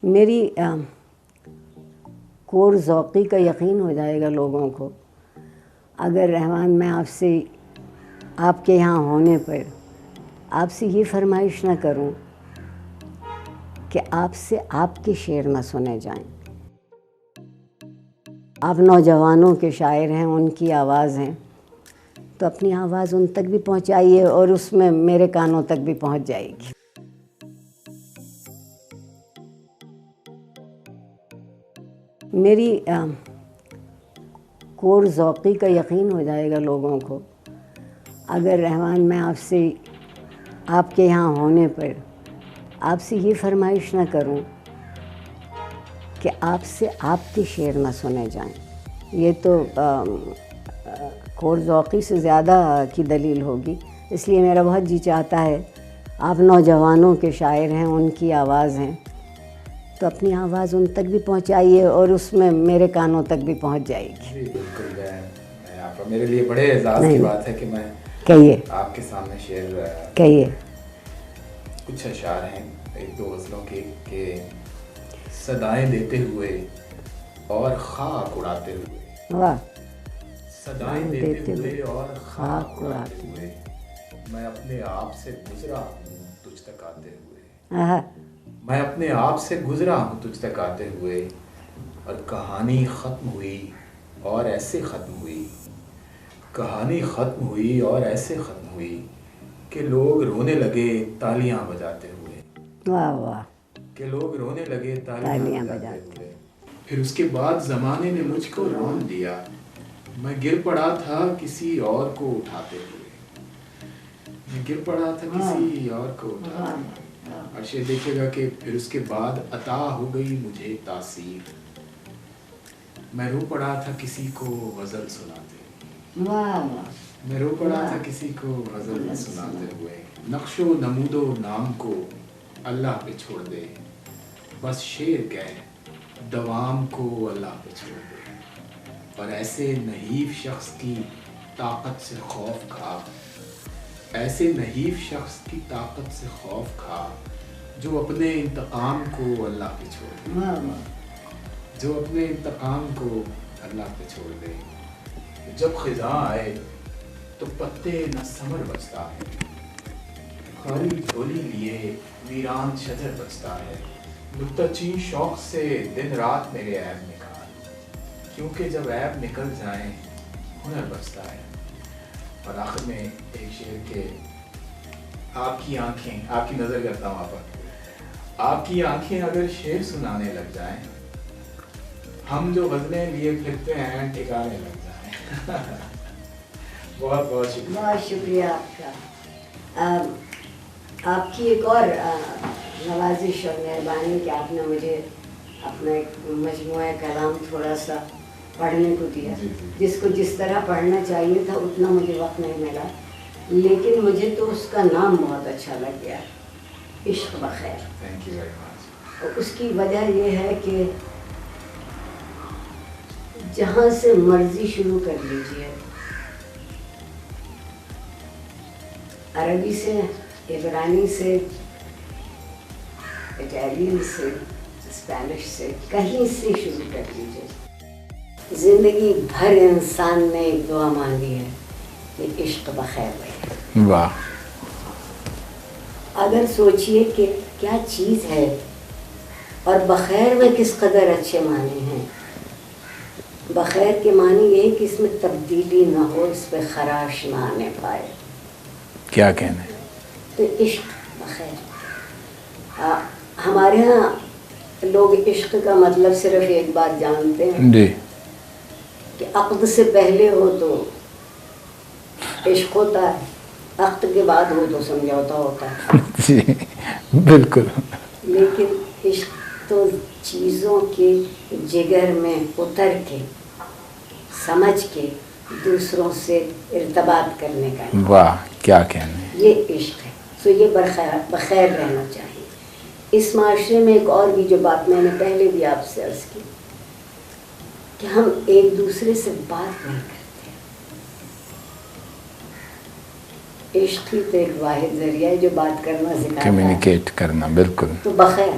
میری کور ذوقی کا یقین ہو جائے گا لوگوں کو اگر رحمان میں آپ کے یہاں ہونے پر آپ سے یہ فرمائش نہ کروں کہ آپ سے آپ کے شعر نہ سنے جائیں. آپ نوجوانوں کے شاعر ہیں، ان کی آواز ہیں، تو اپنی آواز ان تک بھی پہنچائیے اور اس میں میرے کانوں تک بھی پہنچ جائے گی. میری کور ذوقی کا یقین ہو جائے گا لوگوں کو اگر رحمان میں آپ کے یہاں ہونے پر آپ سے یہ فرمائش نہ کروں کہ آپ سے آپ کے شعر نہ سنے جائیں. یہ تو کور ذوقی سے زیادہ کی دلیل ہوگی. اس لیے میرا بہت جی چاہتا ہے آپ نوجوانوں کے شاعر ہیں، ان کی آواز ہیں، تو اپنی آواز ان تک بھی پہنچائیے اور اس میں میرے کانوں تک بھی پہنچ جائے گی. جی بالکل. میرے لیے بڑے اعزاز کی بات ہے کہ میں آپ کے سامنے شعر کہیے. کچھ اشعار ہیں ایک دو غزلوں کے کہ صدائیں دیتے ہوئے اور خاک اڑاتے ہوئے. واہ. صدائیں دیتے ہوئے اور خاک اڑاتے ہوئے میں اپنے آپ سے گزرا ہوں تجھ تک آتے ہوئے. میں اپنے آپ سے گزرا ہوں تجھ تک آتے ہوئے اور کہانی ختم ہوئی اور ایسے ختم ہوئی. کہانی ختم ہوئی اور ایسے ختم ہوئی کہ لوگ رونے لگے تالیاں بجاتے ہوئے. واہ واہ. کہ لوگ رونے لگے تالیاں بجاتے ہوئے. پھر اس کے بعد زمانے نے مجھ کو رون دیا. میں گر پڑا تھا کسی اور کو اٹھاتے ہوئے. میں گر پڑا تھا کسی اور کو اٹھاتے ہوئے. عرش دیکھے گا کہ پھر اس کے بعد عطا ہو گئی مجھے تاثیر. میں رو پڑا تھا کسی کو غزل سناتے. میں رو پڑا تھا کسی کو غزل سناتے ہوئے. نقش و نمود و نام کو اللہ پہ چھوڑ دے. بس شعر کہہ دوام کو اللہ پہ چھوڑ دے. اور ایسے نحیف شخص کی طاقت سے خوف کھا. ایسے نحیف شخص کی طاقت سے خوف کھا جو اپنے انتقام کو اللہ پہ چھوڑ دے. جو اپنے انتقام کو اللہ پہ چھوڑ دے. جب خزاں آئے تو پتے نہ ثمر بچتا ہے. خالی جھولی لیے ویران شجر بچتا ہے. متچی شوق سے دن رات میرے عیب نکال. کیونکہ جب عیب نکل جائیں ہنر بچتا ہے. اور آخر میں ایک شعر کے آپ کی آنکھیں، آپ کی نظر کرتا ہوں آپ پر. آپ کی آنکھیں اگر شعر سنانے لگ جائیں ہم جو غزلیں لیے پھرتے ہیں ٹھکانے لگ جائیں. بہت بہت شکریہ. بہت شکریہ آپ کا. آپ کی ایک اور نوازش اور مہربانی کہ آپ نے مجھے اپنا ایک مجموعہ کلام تھوڑا سا پڑھنے کو دیا. جس کو جس طرح پڑھنا چاہیے تھا اتنا مجھے وقت نہیں ملا، لیکن مجھے تو اس کا نام بہت اچھا لگ گیا، عشق بخیر. Thank you very much. اور اس کی وجہ یہ ہے کہ جہاں سے مرضی شروع کر لیجیے، عربی سے، عبرانی سے، اٹالین سے، اسپینش سے، کہیں سے شروع کر لیجیے. زندگی بھر انسان نے ایک دعا مانگی ہے کہ عشق بخیر رہے. واہ. اگر سوچئے کہ کیا چیز ہے اور بخیر میں کس قدر اچھے معنی ہیں. بخیر کے معنی یہ کہ اس میں تبدیلی نہ ہو، اس پہ خراش نہ آنے پائے. کیا کہنا ہے. تو عشق بخیر. ہمارے ہاں لوگ عشق کا مطلب صرف ایک بات جانتے ہیں جی کہ عقد سے پہلے ہو تو عشق ہوتا ہے، عقد کے بعد ہو تو سمجھوتا ہوتا ہے. جی بالکل. لیکن عشق تو چیزوں کے جگر میں اتر کے سمجھ کے دوسروں سے ارتباط کرنے کا. واہ کیا کہنا ہے. یہ عشق ہے. سو یہ بخیر رہنا چاہیے. اس معاشرے میں ایک اور بھی جو بات میں نے پہلے بھی آپ سے عرض کی کہ ہم ایک دوسرے سے بات نہیں کرتے. عشق ہی تو ایک واحد ذریعہ ہے جو بات کرنا سکھاتا ہے، کمیونیکیٹ کرنا. بالکل. تو بخیر.